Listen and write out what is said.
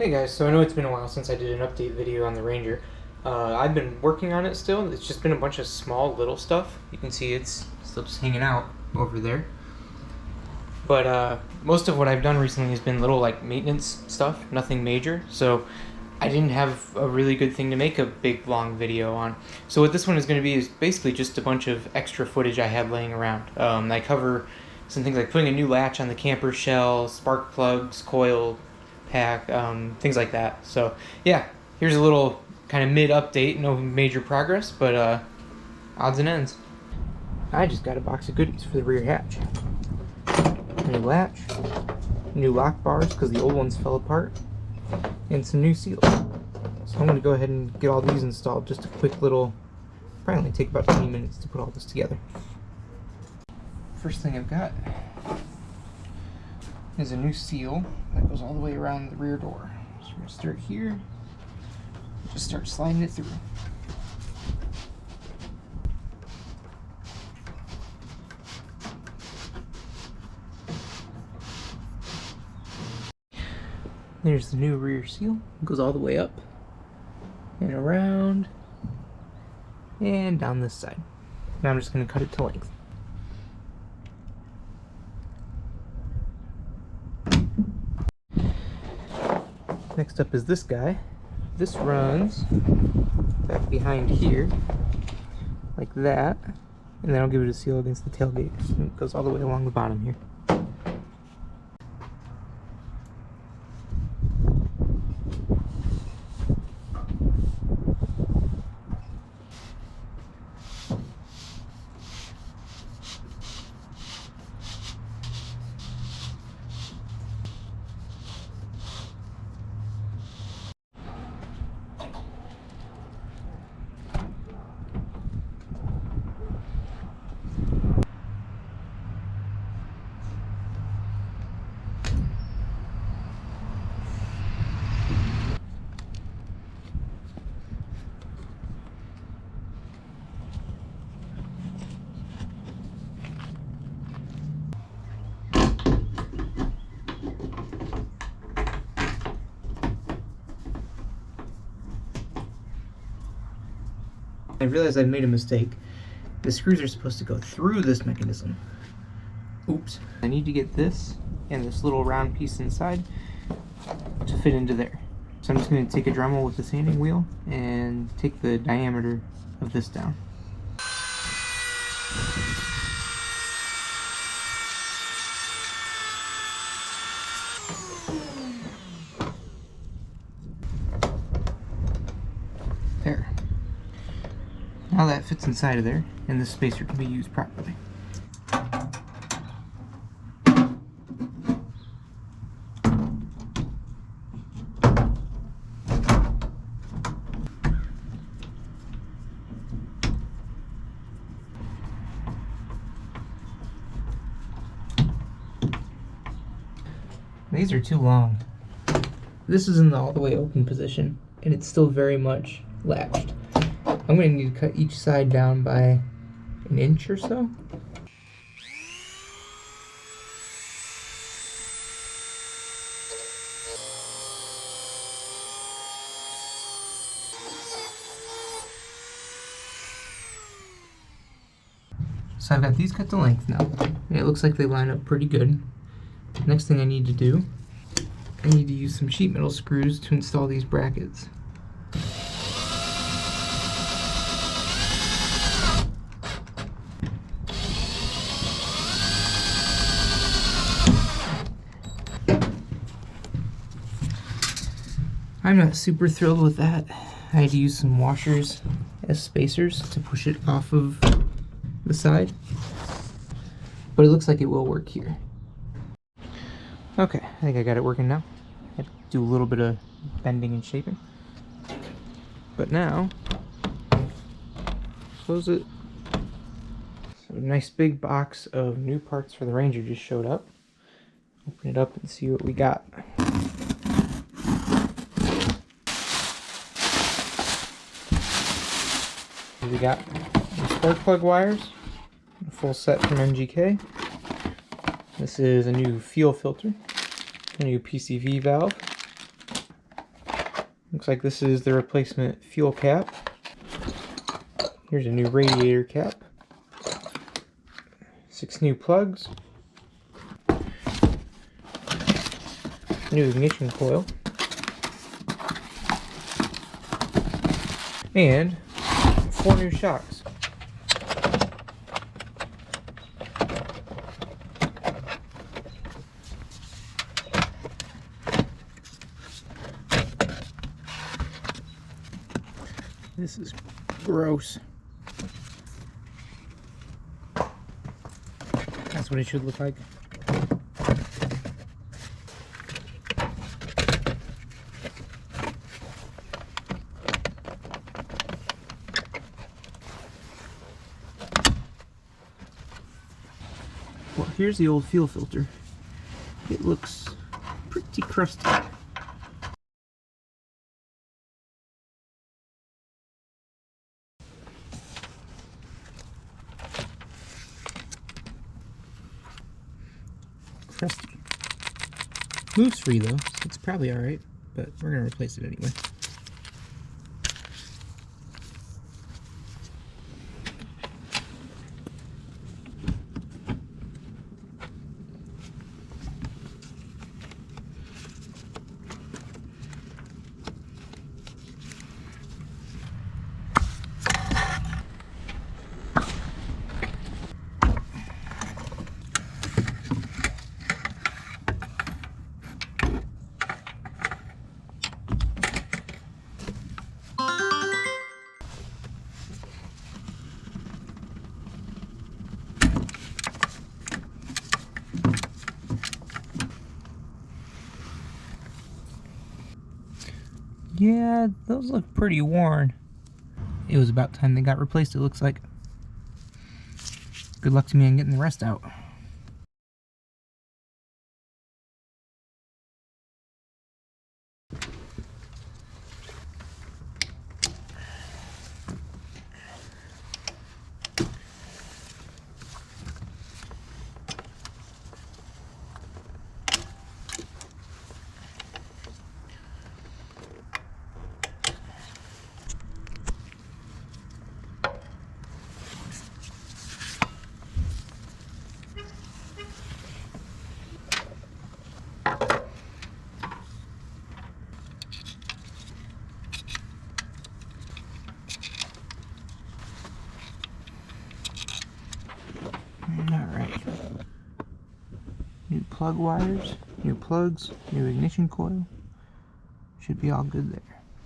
Hey guys, so I know it's been a while since I did an update video on the Ranger. I've been working on it still. It's just been a bunch of small little stuff. You can see it's still just hanging out over there. But most of what I've done recently has been little like maintenance stuff, nothing major. So I didn't have a really good thing to make a big long video on. So what this one is going to be is basically just a bunch of extra footage I had laying around. I cover some things like putting a new latch on the camper shell, spark plugs, coil pack, things like that. So yeah, here's a little kind of mid update, no major progress, but odds and ends. I just got a box of goodies for the rear hatch. New latch, new lock bars because the old ones fell apart, and some new seals. So I'm going to go ahead and get all these installed. Just a quick little, probably only take about 20 minutes to put all this together. First thing I've got is a new seal that goes all the way around the rear door. So we're going to start here, just start sliding it through. There's the new rear seal. It goes all the way up and around and down this side. Now I'm just going to cut it to length. Next up is this guy. This runs back behind here, like that, and then I'll give it a seal against the tailgate. And it goes all the way along the bottom here. I realized I made a mistake. The screws are supposed to go through this mechanism. Oops. I need to get this and this little round piece inside to fit into there. So I'm just going to take a Dremel with the sanding wheel and take the diameter of this down. There. Now that fits inside of there, and this spacer can be used properly. These are too long. This is in the all the way open position, and it's still very much latched. I'm going to need to cut each side down by an inch or so. So I've got these cut to length now, and it looks like they line up pretty good. Next thing I need to do, I need to use some sheet metal screws to install these brackets. I'm not super thrilled with that. I had to use some washers as spacers to push it off of the side, but it looks like it will work here. Okay, I think I got it working now. I had to do a little bit of bending and shaping, but now close it. So a nice big box of new parts for the Ranger just showed up. Open it up and see what we got. We got the spark plug wires, a full set from MGK. This is a new fuel filter, a new PCV valve, Looks like this is the replacement fuel cap. Here's a new radiator cap. 6 new plugs. New ignition coil. And 4 new shocks. This is gross. That's what it should look like. Well, here's the old fuel filter. It looks pretty crusty. Crusty. Moves free though, so it's probably alright, but we're gonna replace it anyway. Yeah, those look pretty worn. It was about time they got replaced, it looks like. Good luck to me on getting the rest out. Alright. New plug wires, new plugs, new ignition coil. Should be all good there.